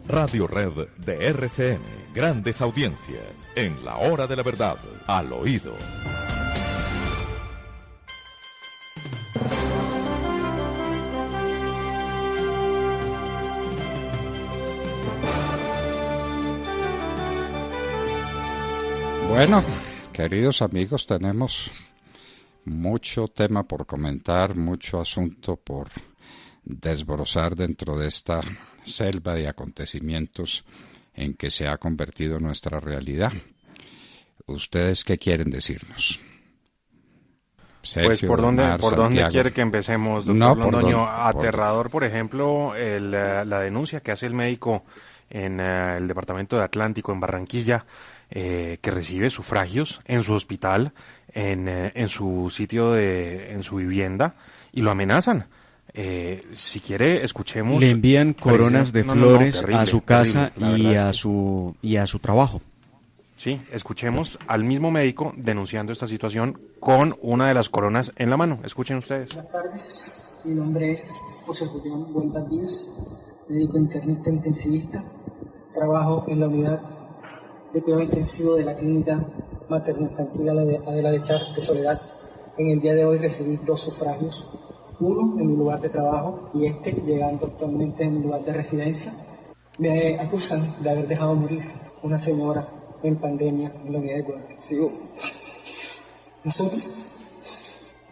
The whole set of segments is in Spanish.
Radio Red de RCN. Grandes audiencias en la hora de la verdad, al oído. Bueno, queridos amigos, tenemos mucho tema por comentar, mucho asunto por desbrozar dentro de esta selva de acontecimientos en que se ha convertido nuestra realidad. ¿Ustedes qué quieren decirnos? Sergio, Pues por dónde quiere que empecemos, doctor Londoño. Aterrador, por ejemplo, la denuncia que hace el médico en el departamento de Atlántico, en Barranquilla, que recibe sufragios en su hospital, en su sitio en su vivienda, y lo amenazan. Si quiere, escuchemos. Le envían coronas de flores terrible, a su casa terrible, y a su trabajo. Sí, escuchemos al mismo médico denunciando esta situación con una de las coronas en la mano. Escuchen ustedes. Buenas tardes, mi nombre es José Julián Huelva Díaz, médico internista intensivista. Trabajo en la unidad de cuidado intensivo de la clínica materno-infantil Adela de Char de Soledad. En el día de hoy recibí 2 sufragios, uno en mi lugar de trabajo y llegando actualmente en mi lugar de residencia. Me acusan de haber dejado morir una señora en pandemia en la unidad de cuidado intensivo. Nosotros,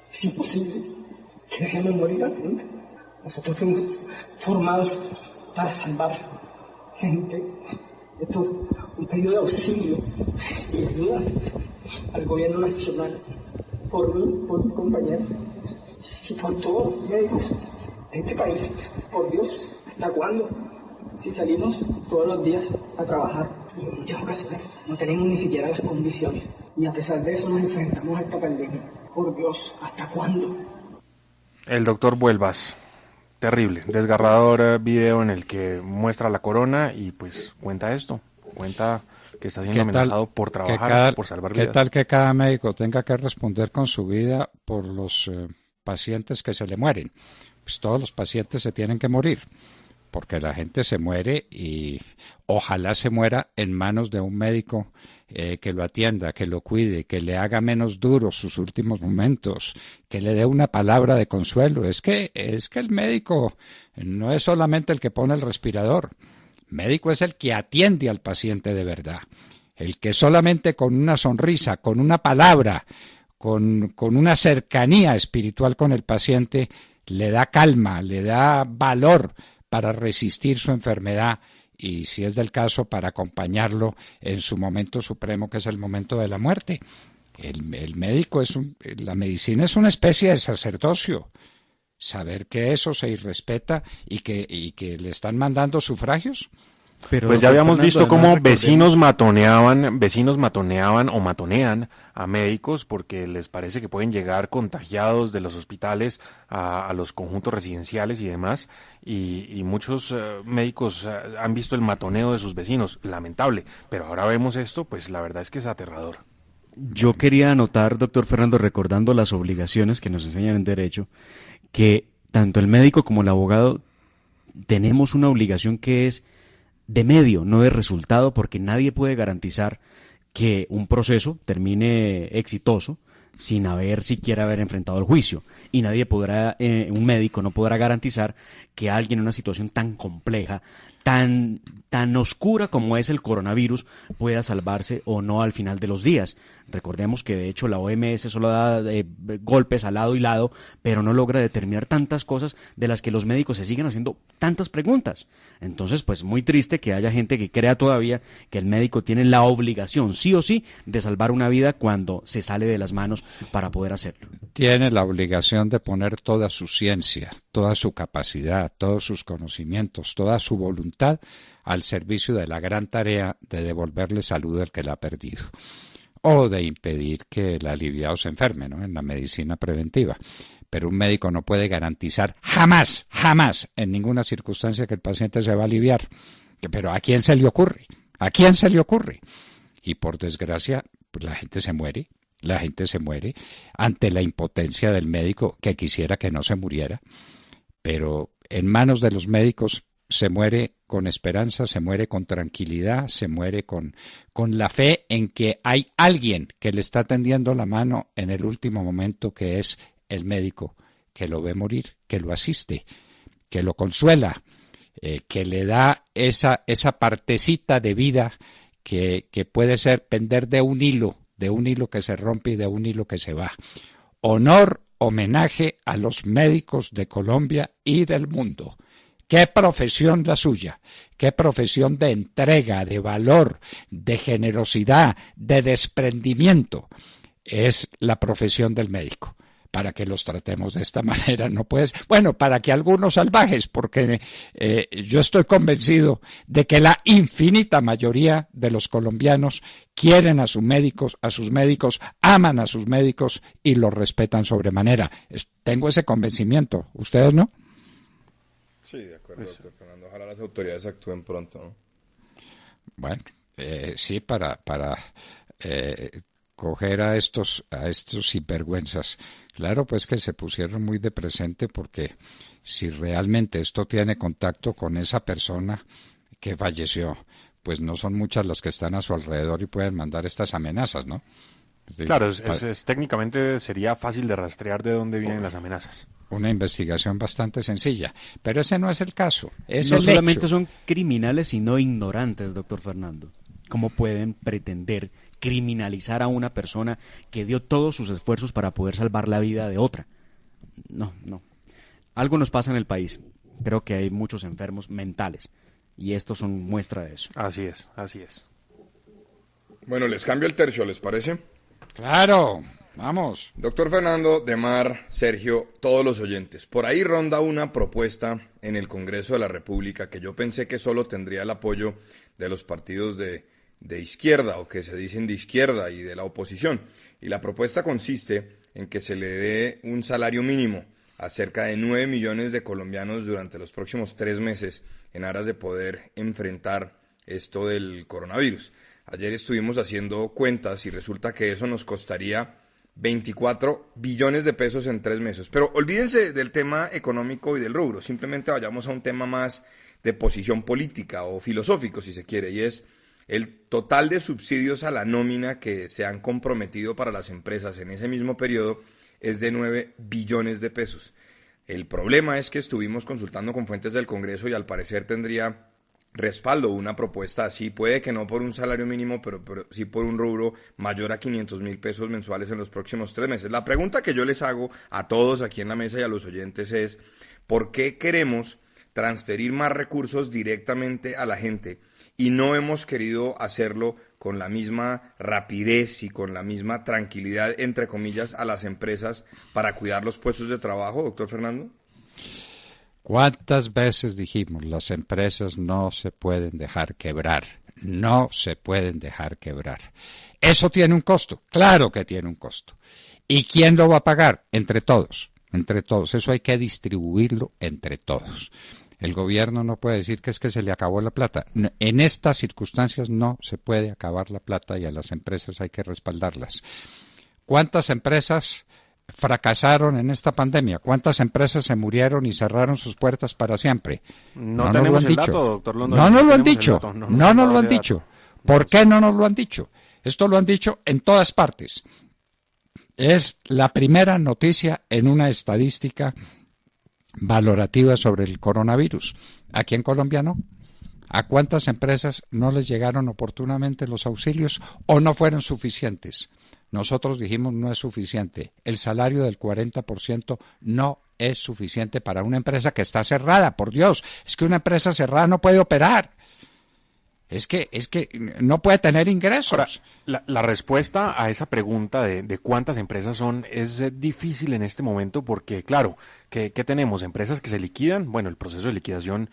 es imposible que dejemos morir a gente. Nosotros fuimos formados para salvar gente. Esto es un pedido de auxilio y de ayuda al gobierno nacional, por mí, por mi compañero y por todos los médicos de este país. Por Dios, ¿hasta cuándo? Si salimos todos los días a trabajar y en muchas ocasiones no tenemos ni siquiera las condiciones y a pesar de eso nos enfrentamos a esta pandemia. Por Dios, ¿hasta cuándo? El doctor Vuelvas. Terrible, desgarrador video en el que muestra la corona y pues cuenta esto, cuenta que está siendo amenazado por trabajar, por salvar vidas. ¿Qué tal que cada médico tenga que responder con su vida por los pacientes que se le mueren? Pues todos los pacientes se tienen que morir, porque la gente se muere y ojalá se muera en manos de un médico que lo atienda, que lo cuide, que le haga menos duros sus últimos momentos, que le dé una palabra de consuelo. Es que el médico no es solamente el que pone el respirador. El médico es el que atiende al paciente de verdad. El que solamente con una sonrisa, con una palabra, con una cercanía espiritual con el paciente, le da calma, le da valor para resistir su enfermedad y, si es del caso, para acompañarlo en su momento supremo, que es el momento de la muerte. El médico la medicina es una especie de sacerdocio. Saber que eso se irrespeta y que le están mandando sufragios. Pero pues ya habíamos visto cómo vecinos matoneaban o matonean a médicos porque les parece que pueden llegar contagiados de los hospitales a los conjuntos residenciales y demás, y muchos médicos han visto el matoneo de sus vecinos, lamentable, pero ahora vemos esto, pues la verdad es que es aterrador. Yo quería anotar, doctor Fernando, recordando las obligaciones que nos enseñan en Derecho, que tanto el médico como el abogado tenemos una obligación que es de medio, no de resultado, porque nadie puede garantizar que un proceso termine exitoso sin siquiera haber enfrentado el juicio. Y nadie podrá, un médico no podrá garantizar que alguien en una situación tan compleja, tan oscura como es el coronavirus, pueda salvarse o no al final de los días. Recordemos que de hecho la OMS solo da golpes a lado y lado, pero no logra determinar tantas cosas de las que los médicos se siguen haciendo tantas preguntas. Entonces, pues muy triste que haya gente que crea todavía que el médico tiene la obligación, sí o sí, de salvar una vida cuando se sale de las manos para poder hacerlo. Tiene la obligación de poner toda su ciencia, toda su capacidad, todos sus conocimientos, toda su voluntad al servicio de la gran tarea de devolverle salud al que la ha perdido, o de impedir que el aliviado se enferme, ¿no?, en la medicina preventiva. Pero un médico no puede garantizar jamás, en ninguna circunstancia que el paciente se va a aliviar. Pero ¿a quién se le ocurre? ¿A quién se le ocurre? Y por desgracia, pues la gente se muere ante la impotencia del médico, que quisiera que no se muriera. Pero en manos de los médicos se muere con esperanza, se muere con tranquilidad, se muere con la fe en que hay alguien que le está tendiendo la mano en el último momento, que es el médico, que lo ve morir, que lo asiste, que lo consuela, que le da esa partecita de vida que puede ser pender de un hilo que se rompe y de un hilo que se va. Honor, homenaje a los médicos de Colombia y del mundo. Qué profesión la suya, qué profesión de entrega, de valor, de generosidad, de desprendimiento. Es la profesión del médico. Para que los tratemos de esta manera, no puedes. Bueno, para que algunos salvajes, porque yo estoy convencido de que la infinita mayoría de los colombianos quieren a sus médicos, aman a sus médicos y los respetan sobremanera. Tengo ese convencimiento. ¿Ustedes no? Sí, de acuerdo, doctor Fernando. Ojalá las autoridades actúen pronto, ¿no? Bueno, sí, para coger a estos sinvergüenzas. Claro, pues que se pusieron muy de presente, porque si realmente esto tiene contacto con esa persona que falleció, pues no son muchas las que están a su alrededor y pueden mandar estas amenazas, ¿no? Claro, técnicamente sería fácil de rastrear de dónde vienen las amenazas. Una investigación bastante sencilla, pero ese no es el caso. Es no el solamente hecho. son criminales, sino ignorantes, doctor Fernando. ¿Cómo pueden pretender criminalizar a una persona que dio todos sus esfuerzos para poder salvar la vida de otra? No. Algo nos pasa en el país. Creo que hay muchos enfermos mentales y estos son muestra de eso. Así es. Bueno, les cambio el tercio, ¿les parece? Claro, vamos. Doctor Fernando, Demar, Sergio, todos los oyentes. Por ahí ronda una propuesta en el Congreso de la República que yo pensé que solo tendría el apoyo de los partidos de izquierda, o que se dicen de izquierda, y de la oposición. Y la propuesta consiste en que se le dé un salario mínimo a cerca de 9 millones de colombianos durante los próximos 3 meses en aras de poder enfrentar esto del coronavirus. Ayer estuvimos haciendo cuentas y resulta que eso nos costaría 24 billones de pesos en 3 meses. Pero olvídense del tema económico y del rubro, simplemente vayamos a un tema más de posición política o filosófico, si se quiere, y es el total de subsidios a la nómina que se han comprometido para las empresas en ese mismo periodo es de 9 billones de pesos. El problema es que estuvimos consultando con fuentes del Congreso y al parecer tendría respaldo una propuesta así, puede que no por un salario mínimo, pero sí por un rubro mayor a 500.000 pesos mensuales en los próximos 3 meses. La pregunta que yo les hago a todos aquí en la mesa y a los oyentes es, ¿por qué queremos transferir más recursos directamente a la gente y no hemos querido hacerlo con la misma rapidez y con la misma tranquilidad, entre comillas, a las empresas para cuidar los puestos de trabajo, doctor Fernando? ¿Cuántas veces dijimos, las empresas no se pueden dejar quebrar? No se pueden dejar quebrar. ¿Eso tiene un costo? Claro que tiene un costo. ¿Y quién lo va a pagar? Entre todos. Entre todos. Eso hay que distribuirlo entre todos. El gobierno no puede decir que es que se le acabó la plata. En estas circunstancias no se puede acabar la plata y a las empresas hay que respaldarlas. ¿Cuántas empresas fracasaron en esta pandemia? ¿Cuántas empresas se murieron y cerraron sus puertas para siempre? No tenemos el dato, doctor Londoño. No nos lo han dicho. No nos lo han dicho. ¿Por qué no nos lo han dicho? Esto lo han dicho en todas partes. Es la primera noticia en una estadística valorativa sobre el coronavirus. Aquí en Colombia no. ¿A cuántas empresas no les llegaron oportunamente los auxilios o no fueron suficientes? Nosotros dijimos no es suficiente. El salario del 40% no es suficiente para una empresa que está cerrada. Por Dios, es que una empresa cerrada no puede operar. Es que no puede tener ingresos. Ahora, la respuesta a esa pregunta de cuántas empresas son es difícil en este momento porque, claro, ¿qué tenemos? Empresas que se liquidan. Bueno, el proceso de liquidación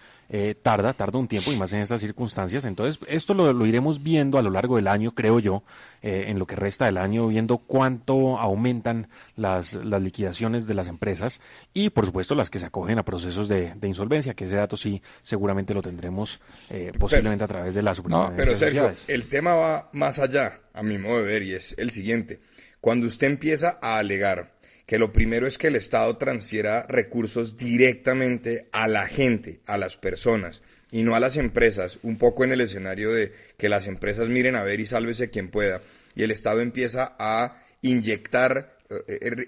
tarda un tiempo y más en estas circunstancias. Entonces, esto lo iremos viendo a lo largo del año, creo yo, en lo que resta del año, viendo cuánto aumentan las liquidaciones de las empresas y, por supuesto, las que se acogen a procesos de insolvencia, que ese dato sí seguramente lo tendremos posiblemente a través de la superintendencia. No, pero Sergio, el tema va más allá, a mi modo de ver, y es el siguiente. Cuando usted empieza a alegar que lo primero es que el Estado transfiera recursos directamente a la gente, a las personas, y no a las empresas, un poco en el escenario de que las empresas miren a ver y sálvese quien pueda, y el Estado empieza a inyectar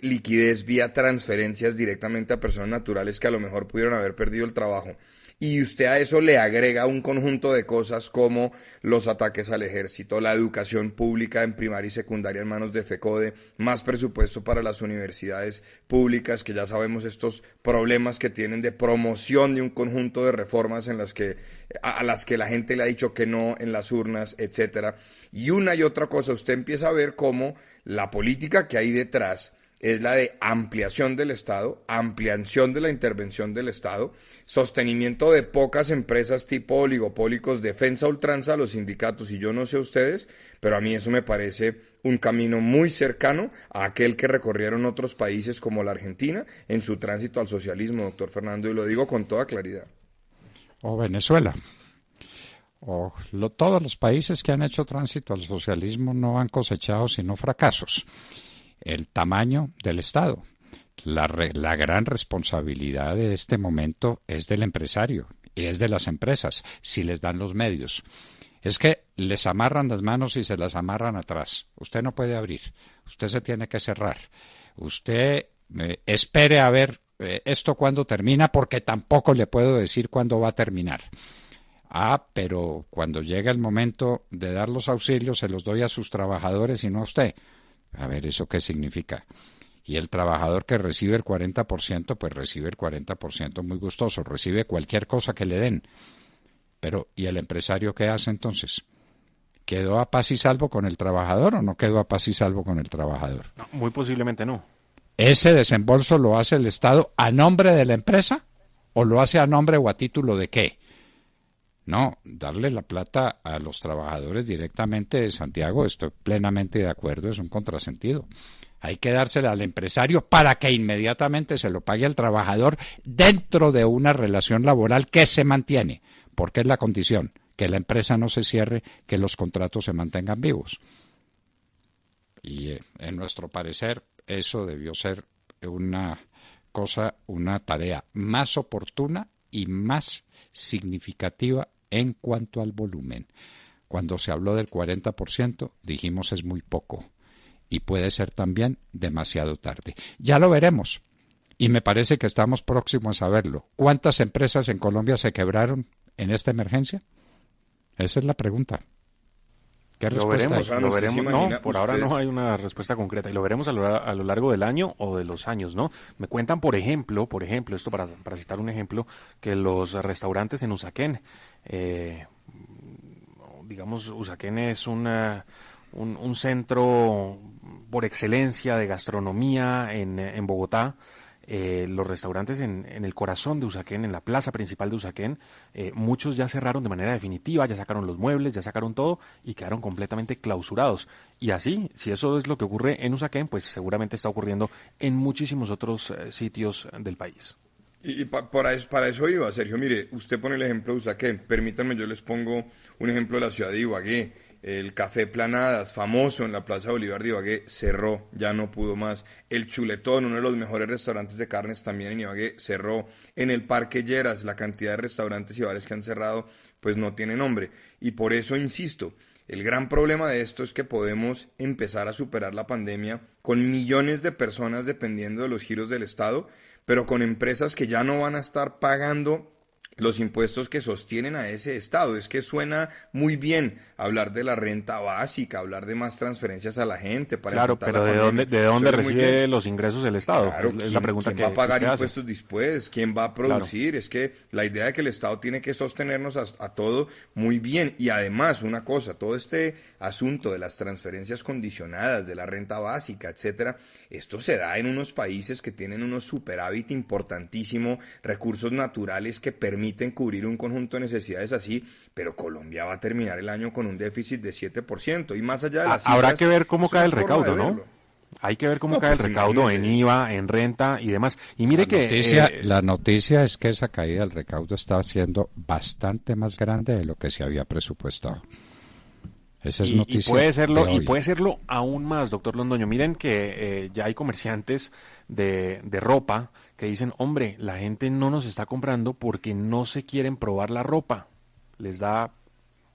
liquidez vía transferencias directamente a personas naturales que a lo mejor pudieron haber perdido el trabajo. Y usted a eso le agrega un conjunto de cosas como los ataques al ejército, la educación pública en primaria y secundaria en manos de FECODE, más presupuesto para las universidades públicas, que ya sabemos estos problemas que tienen de promoción de un conjunto de reformas en las que, a las que la gente le ha dicho que no en las urnas, etcétera. Y una y otra cosa, usted empieza a ver cómo la política que hay detrás es la de ampliación del Estado, ampliación de la intervención del Estado, sostenimiento de pocas empresas tipo oligopólicos, defensa a ultranza a los sindicatos, y yo no sé ustedes, pero a mí eso me parece un camino muy cercano a aquel que recorrieron otros países como la Argentina en su tránsito al socialismo, doctor Fernando, y lo digo con toda claridad. O Venezuela. Todos los países que han hecho tránsito al socialismo no han cosechado sino fracasos. El tamaño del Estado. La gran responsabilidad de este momento es del empresario y es de las empresas, si les dan los medios. Es que les amarran las manos y se las amarran atrás. Usted no puede abrir, usted se tiene que cerrar. Usted espere a ver esto cuándo termina, porque tampoco le puedo decir cuándo va a terminar. Pero cuando llega el momento de dar los auxilios, se los doy a sus trabajadores y no a usted. A ver, ¿eso qué significa? Y el trabajador que recibe el 40%, pues recibe el 40% muy gustoso, recibe cualquier cosa que le den. Pero, ¿y el empresario qué hace entonces? ¿Quedó a paz y salvo con el trabajador o no quedó a paz y salvo con el trabajador? No, muy posiblemente no. ¿Ese desembolso lo hace el Estado a nombre de la empresa o lo hace a nombre o a título de qué? No, darle la plata a los trabajadores directamente de Santiago, estoy plenamente de acuerdo, es un contrasentido. Hay que dársela al empresario para que inmediatamente se lo pague al trabajador dentro de una relación laboral que se mantiene, porque es la condición, que la empresa no se cierre, que los contratos se mantengan vivos. Y en nuestro parecer, eso debió ser una tarea más oportuna y más significativa en cuanto al volumen. Cuando se habló del 40%, dijimos es muy poco y puede ser también demasiado tarde. Ya lo veremos y me parece que estamos próximos a saberlo. ¿Cuántas empresas en Colombia se quebraron en esta emergencia? Esa es la pregunta. ¿Qué respuesta hay? Lo veremos. No, por ahora no hay una respuesta concreta y lo veremos a lo largo del año o de los años, ¿no? Me cuentan, por ejemplo, esto para citar un ejemplo, que los restaurantes en Usaquén, digamos, Usaquén es un centro por excelencia de gastronomía en Bogotá. Los restaurantes en el corazón de Usaquén, en la plaza principal de Usaquén, muchos ya cerraron de manera definitiva, ya sacaron los muebles, ya sacaron todo y quedaron completamente clausurados. Y así, si eso es lo que ocurre en Usaquén, pues seguramente está ocurriendo en muchísimos otros sitios del país. Y para eso iba, Sergio. Mire, usted pone el ejemplo de Usaquén. Permítanme, yo les pongo un ejemplo de la ciudad de Ibagué. El Café Planadas, famoso en la Plaza Bolívar de Ibagué, cerró, ya no pudo más. El Chuletón, uno de los mejores restaurantes de carnes también en Ibagué, cerró. En el Parque Lleras, la cantidad de restaurantes y bares que han cerrado, pues no tiene nombre. Y por eso insisto, el gran problema de esto es que podemos empezar a superar la pandemia con millones de personas dependiendo de los giros del Estado, pero con empresas que ya no van a estar pagando los impuestos que sostienen a ese Estado. Es que suena muy bien hablar de la renta básica, hablar de más transferencias a la gente. Claro, pero ¿de dónde recibe los ingresos el Estado? Claro, es la pregunta ¿quién va a pagar que impuestos después? ¿Quién va a producir? Claro. Es que la idea de que el Estado tiene que sostenernos a todo muy bien. Y además, una cosa, todo este asunto de las transferencias condicionadas, de la renta básica, etcétera, esto se da en unos países que tienen unos superávit importantísimo, recursos naturales que permiten cubrir un conjunto de necesidades así, pero Colombia va a terminar el año con un déficit de 7%, y más allá de las cifras, habrá que ver cómo cae el recaudo, ¿no? Hay que ver cómo cae el recaudo en IVA, en renta y demás. Y mire la noticia es que esa caída del recaudo está siendo bastante más grande de lo que se había presupuestado. Esa es noticia y de hoy. puede serlo aún más, doctor Londoño. Miren que ya hay comerciantes de ropa que dicen, hombre, la gente no nos está comprando porque no se quieren probar la ropa. Les da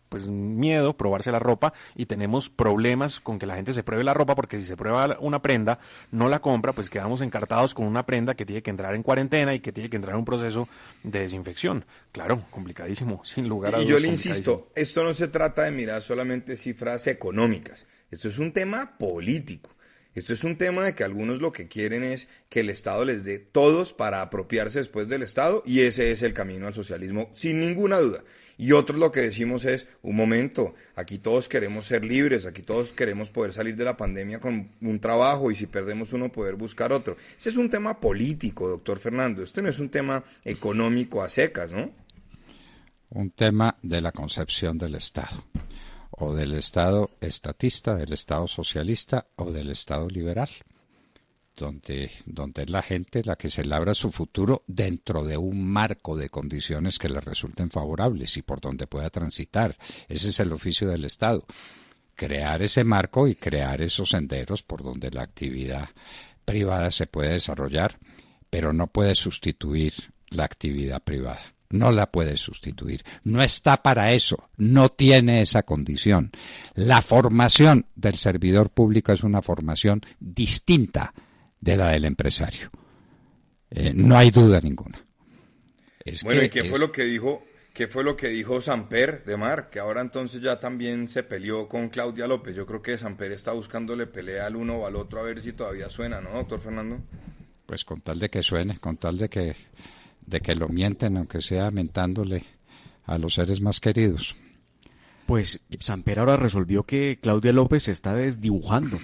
pues miedo probarse la ropa y tenemos problemas con que la gente se pruebe la ropa, porque si se prueba una prenda, no la compra, pues quedamos encartados con una prenda que tiene que entrar en cuarentena y que tiene que entrar en un proceso de desinfección. Claro, complicadísimo, sin lugar a dudas. Y yo le insisto, esto no se trata de mirar solamente cifras económicas, esto es un tema político. Esto es un tema de que algunos lo que quieren es que el Estado les dé todos para apropiarse después del Estado, y ese es el camino al socialismo, sin ninguna duda. Y otros lo que decimos es, un momento, aquí todos queremos ser libres, aquí todos queremos poder salir de la pandemia con un trabajo, y si perdemos uno poder buscar otro. Ese es un tema político, doctor Fernando, este no es un tema económico a secas, ¿no? Un tema de la concepción del Estado, o del Estado estatista, del Estado socialista o del Estado liberal, donde es la gente la que se labra su futuro dentro de un marco de condiciones que le resulten favorables y por donde pueda transitar. Ese es el oficio del Estado, crear ese marco y crear esos senderos por donde la actividad privada se puede desarrollar, pero no puede sustituir la actividad privada. No la puede sustituir, no está para eso, no tiene esa condición. La formación del servidor público es una formación distinta de la del empresario. No hay duda ninguna. Bueno, ¿y qué fue lo que dijo? ¿Qué fue lo que dijo Samper de Mar? Que ahora entonces ya también se peleó con Claudia López. Yo creo que Samper está buscándole pelea al uno o al otro a ver si todavía suena, ¿no, doctor Fernando? Pues con tal de que suene, con tal de que lo mienten, aunque sea mentándole a los seres más queridos. Pues Samper ahora resolvió que Claudia López se está desdibujando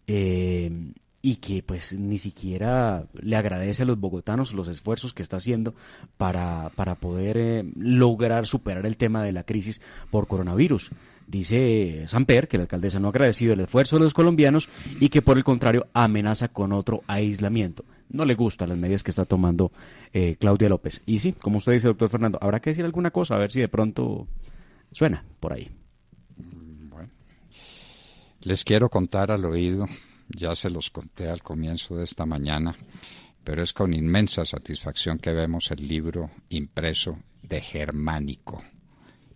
y que pues ni siquiera le agradece a los bogotanos los esfuerzos que está haciendo para poder lograr superar el tema de la crisis por coronavirus. Dice Samper que la alcaldesa no ha agradecido el esfuerzo de los colombianos y que por el contrario amenaza con otro aislamiento. No le gustan las medidas que está tomando Claudia López. Y sí, como usted dice, doctor Fernando, habrá que decir alguna cosa, a ver si de pronto suena por ahí. Bueno, les quiero contar al oído, ya se los conté al comienzo de esta mañana, pero es con inmensa satisfacción que vemos el libro impreso de Germánico.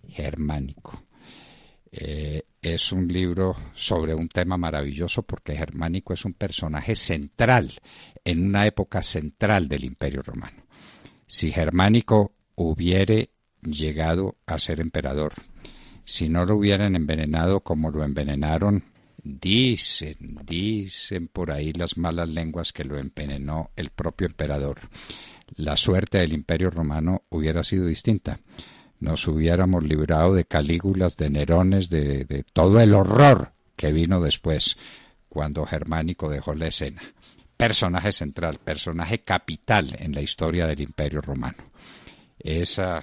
Germánico. Es un libro sobre un tema maravilloso porque Germánico es un personaje central en una época central del Imperio Romano. Si Germánico hubiere llegado a ser emperador, si no lo hubieran envenenado como lo envenenaron, dicen por ahí las malas lenguas que lo envenenó el propio emperador, la suerte del Imperio Romano hubiera sido distinta. Nos hubiéramos librado de Calígulas, de Nerones, de todo el horror que vino después, cuando Germánico dejó la escena. Personaje central, personaje capital en la historia del Imperio Romano. Esa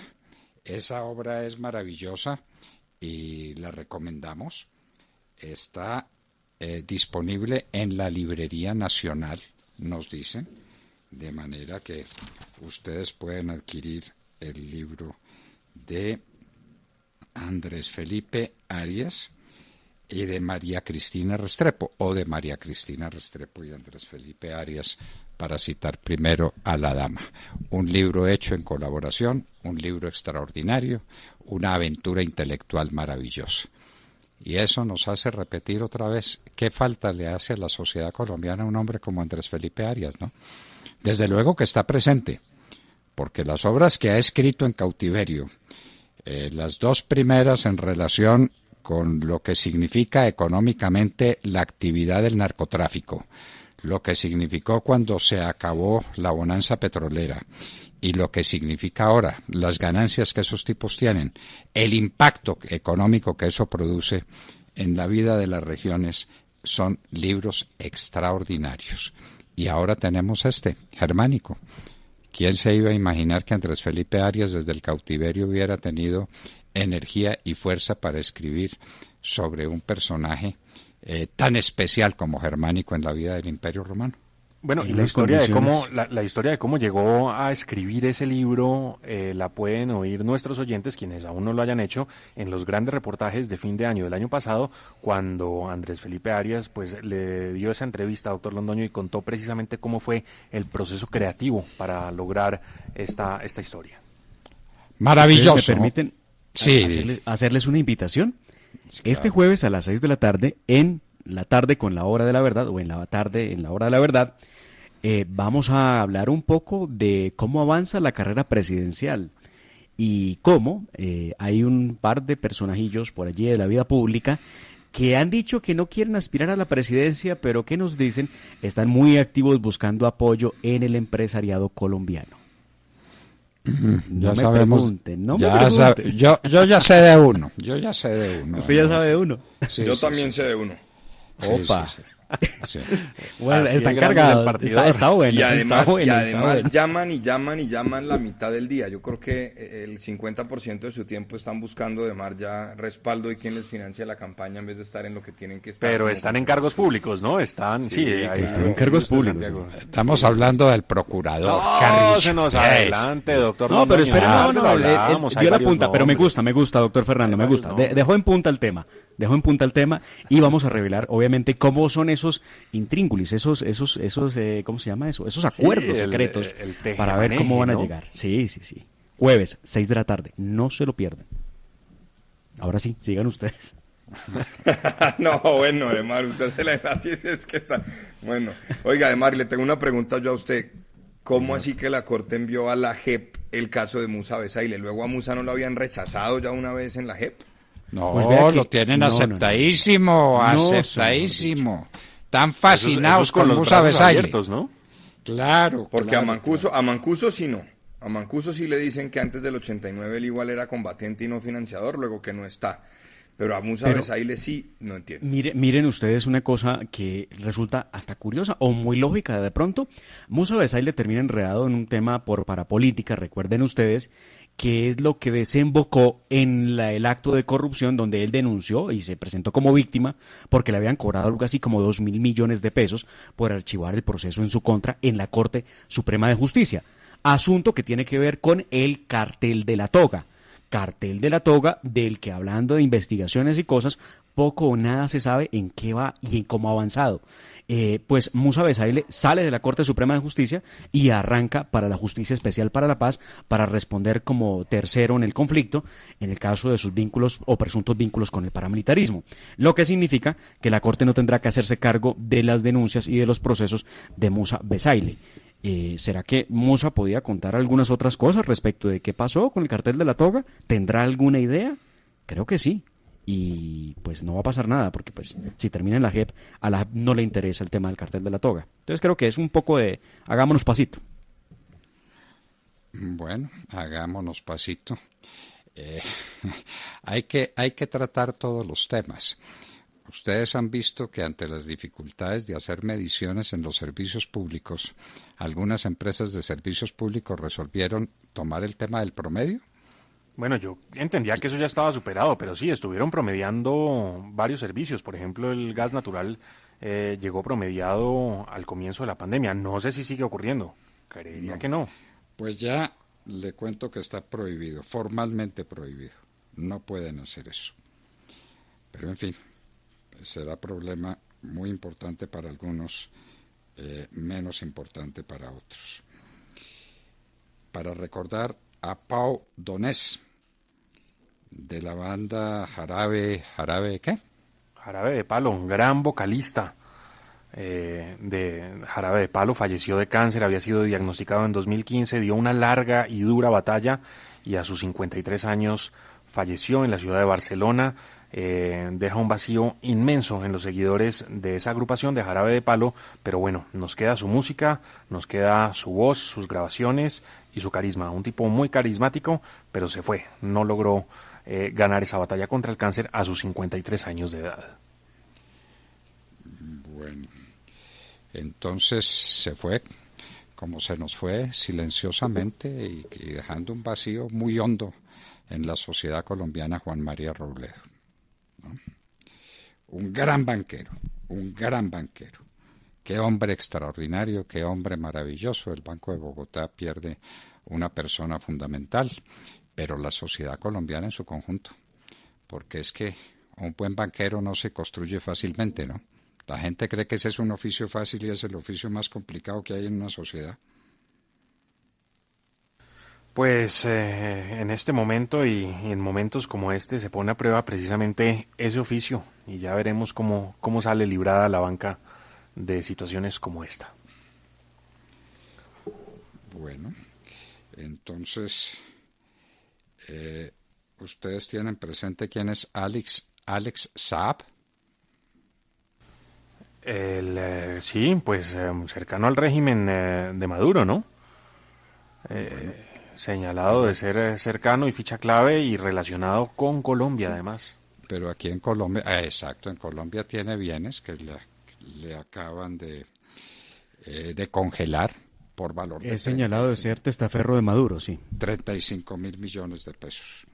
obra es maravillosa y la recomendamos. Está disponible en la Librería Nacional, nos dicen, de manera que ustedes pueden adquirir el libro de Andrés Felipe Arias y de María Cristina Restrepo, o de María Cristina Restrepo y Andrés Felipe Arias, para citar primero a la dama. Un libro hecho en colaboración, un libro extraordinario, una aventura intelectual maravillosa. Y eso nos hace repetir otra vez qué falta le hace a la sociedad colombiana un hombre como Andrés Felipe Arias, ¿no? Desde luego que está presente, porque las obras que ha escrito en cautiverio, las dos primeras en relación con lo que significa económicamente la actividad del narcotráfico, lo que significó cuando se acabó la bonanza petrolera y lo que significa ahora, las ganancias que esos tipos tienen, el impacto económico que eso produce en la vida de las regiones, son libros extraordinarios. Y ahora tenemos Germánico. ¿Quién se iba a imaginar que Andrés Felipe Arias desde el cautiverio hubiera tenido energía y fuerza para escribir sobre un personaje tan especial como Germánico en la vida del Imperio Romano? Bueno, y en la unas historia de cómo condiciones. la historia de cómo llegó a escribir ese libro la pueden oír nuestros oyentes, quienes aún no lo hayan hecho, en los grandes reportajes de fin de año del año pasado, cuando Andrés Felipe Arias pues le dio esa entrevista a doctor Londoño y contó precisamente cómo fue el proceso creativo para lograr esta historia. Maravilloso. ¿Ustedes me permiten Sí, hacerles una invitación? sí, Este claro. jueves a las 6 de la tarde, en la tarde con la hora de la verdad, o en la tarde en la hora de la verdad, vamos a hablar un poco de cómo avanza la carrera presidencial y cómo hay un par de personajillos por allí de la vida pública que han dicho que no quieren aspirar a la presidencia, pero que nos dicen están muy activos buscando apoyo en el empresariado colombiano. Ya No me sabemos. pregunten, no me ya pregunten. yo ya sé de uno. Usted ya sabe de uno. Sí, Yo sí, también sí. sé de uno. Opa. Sí. Bueno, Así están el grande cargados. del partidor. Está bueno. Y además, está bueno, y está además bueno. llaman y llaman y llaman la mitad del día. Yo creo que el 50% de su tiempo están buscando además ya respaldo y quién les financia la campaña en vez de estar en lo que tienen que estar. Pero como están en consejeros. cargos públicos, ¿no? Están, sí, ahí están en cargos usted, públicos, Santiago. Estamos hablando del procurador. No, Carrillo. se nos adelante, doctor. No, pero espera, no, lo no, hablamos, hay dio la varios punta, pero me nombres. gusta, doctor Fernando, Hay me gusta. varios nombres. Dejó en punta el tema. Dejó en punta el tema y vamos a revelar, obviamente, cómo son esos intríngulis, esos, ¿cómo se llama eso? Esos acuerdos el secretos tejemaneje, para ver cómo van a ¿no? llegar. Sí, sí, sí. Jueves, 6 de la tarde. No se lo pierdan. Ahora sí, sigan ustedes. No, bueno, Ademar, usted se le así es que está. Bueno, oiga, Ademar, le tengo una pregunta yo a usted. ¿Cómo así que la Corte envió a la JEP el caso de Musa Besaile? ¿Luego a Musa no lo habían rechazado ya una vez en la JEP? No, Pues vea que- lo tienen no, aceptadísimo, no, no. No, aceptadísimo. Tan Esos fascinados con con los Musa brazos Besaile. abiertos, ¿no? Claro, Porque claro, a Mancuso sí no. A Mancuso sí le dicen que antes del 89 él igual era combatiente y no financiador, luego que no está. Pero a Musa Pero- Besaile sí, no entiendo. Miren ustedes una cosa que resulta hasta curiosa o muy lógica de pronto. Musa Besaile termina enredado en un tema por parapolítica, recuerden ustedes, que es lo que desembocó en el acto de corrupción donde él denunció y se presentó como víctima porque le habían cobrado algo así como 2.000 millones de pesos por archivar el proceso en su contra en la Corte Suprema de Justicia. Asunto que tiene que ver con el cartel de la toga. Cartel de la toga, del que hablando de investigaciones y cosas, poco o nada se sabe en qué va y en cómo ha avanzado. Pues Musa Besaile sale de la Corte Suprema de Justicia y arranca para la Justicia Especial para la Paz para responder como tercero en el conflicto en el caso de sus vínculos o presuntos vínculos con el paramilitarismo. Lo que significa que la Corte no tendrá que hacerse cargo de las denuncias y de los procesos de Musa Besaile. ¿Será que Musa podía contar algunas otras cosas respecto de qué pasó con el cartel de la toga? ¿Tendrá alguna idea? Creo que sí. Y pues no va a pasar nada, porque pues si termina en la JEP, a la JEP no le interesa el tema del cartel de la toga. Entonces creo que es un poco de hagámonos pasito. Bueno, hagámonos pasito. Hay que tratar todos los temas. Ustedes han visto que ante las dificultades de hacer mediciones en los servicios públicos, algunas empresas de servicios públicos resolvieron tomar el tema del promedio. Bueno, yo entendía que eso ya estaba superado, pero sí, estuvieron promediando varios servicios. Por ejemplo, el gas natural llegó promediado al comienzo de la pandemia. No sé si sigue ocurriendo. Creería que no. Pues ya le cuento que está prohibido, formalmente prohibido. No pueden hacer eso. Pero en fin, será problema muy importante para algunos, menos importante para otros. Para recordar a Pau Donés, de la banda Jarabe ¿qué? Jarabe de Palo, un gran vocalista de Jarabe de Palo, falleció de cáncer, había sido diagnosticado en 2015, dio una larga y dura batalla y a sus 53 años falleció en la ciudad de Barcelona. Deja un vacío inmenso en los seguidores de esa agrupación de Jarabe de Palo, pero bueno, nos queda su música, nos queda su voz, sus grabaciones y su carisma. Un tipo muy carismático, pero se fue, no logró ganar esa batalla contra el cáncer a sus 53 años de edad. Bueno, entonces se fue, como se nos fue, silenciosamente y dejando un vacío muy hondo en la sociedad colombiana, Juan María Robledo, ¿no? Un gran banquero qué hombre extraordinario, qué hombre maravilloso. El Banco de Bogotá pierde una persona fundamental, pero la sociedad colombiana en su conjunto, porque es que un buen banquero no se construye fácilmente, ¿no? La gente cree que ese es un oficio fácil y es el oficio más complicado que hay en una sociedad. Pues en este momento y en momentos como este se pone a prueba precisamente ese oficio y ya veremos cómo sale librada la banca de situaciones como esta. Bueno, entonces, ¿ustedes tienen presente quién es Alex Saab? Sí, pues cercano al régimen de Maduro, ¿no? Señalado de ser cercano y ficha clave y relacionado con Colombia, además. Pero aquí en Colombia, exacto, en Colombia tiene bienes que le acaban de congelar por valor de... Es señalado de ser testaferro de Maduro, sí. 35.000 millones de pesos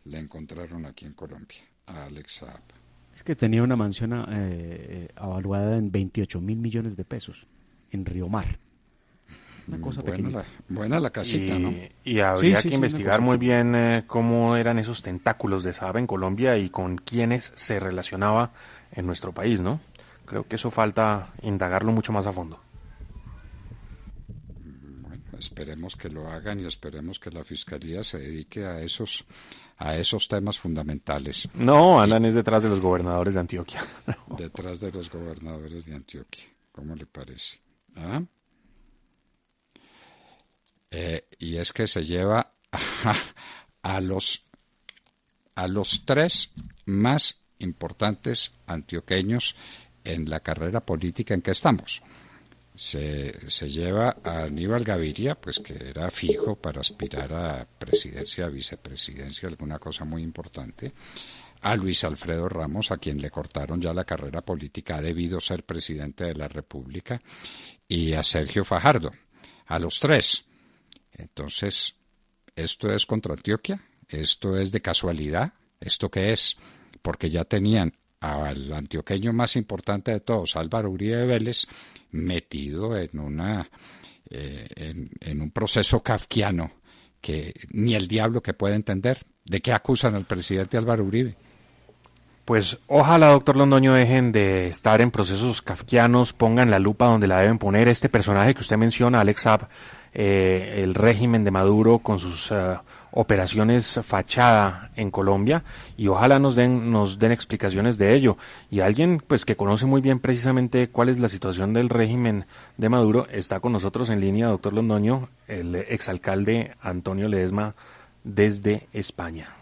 le encontraron aquí en Colombia a Alex Saab. Es que tenía una mansión avaluada en 28.000 millones de pesos en Río Mar. Una cosa pequeñita. Buena la casita, ¿no? Y habría Sí, que investigar muy bien cómo eran esos tentáculos de Saab en Colombia y con quiénes se relacionaba en nuestro país, ¿no? Creo que eso falta indagarlo mucho más a fondo. Bueno, esperemos que lo hagan y esperemos que la Fiscalía se dedique a esos temas fundamentales. No, andan es detrás de los gobernadores de Antioquia. Detrás de los gobernadores de Antioquia. ¿Cómo le parece? ¿Ah? Y es que se lleva a los tres más importantes antioqueños en la carrera política en que estamos. Se lleva a Aníbal Gaviria, pues que era fijo para aspirar a presidencia, a vicepresidencia, alguna cosa muy importante. A Luis Alfredo Ramos, a quien le cortaron ya la carrera política, ha debido ser presidente de la República, y a Sergio Fajardo, a los tres. Entonces, ¿esto es contra Antioquia? ¿Esto es de casualidad? ¿Esto qué es? Porque ya tenían al antioqueño más importante de todos, Álvaro Uribe Vélez, metido en un proceso kafkiano que ni el diablo que puede entender. ¿De qué acusan al presidente Álvaro Uribe? Pues ojalá, doctor Londoño, dejen de estar en procesos kafkianos, pongan la lupa donde la deben poner. Este personaje que usted menciona, Alex Saab, el régimen de Maduro con sus operaciones fachada en Colombia, y ojalá nos den explicaciones de ello. Y alguien pues que conoce muy bien precisamente cuál es la situación del régimen de Maduro está con nosotros en línea, doctor Londoño, el exalcalde Antonio Ledesma desde España.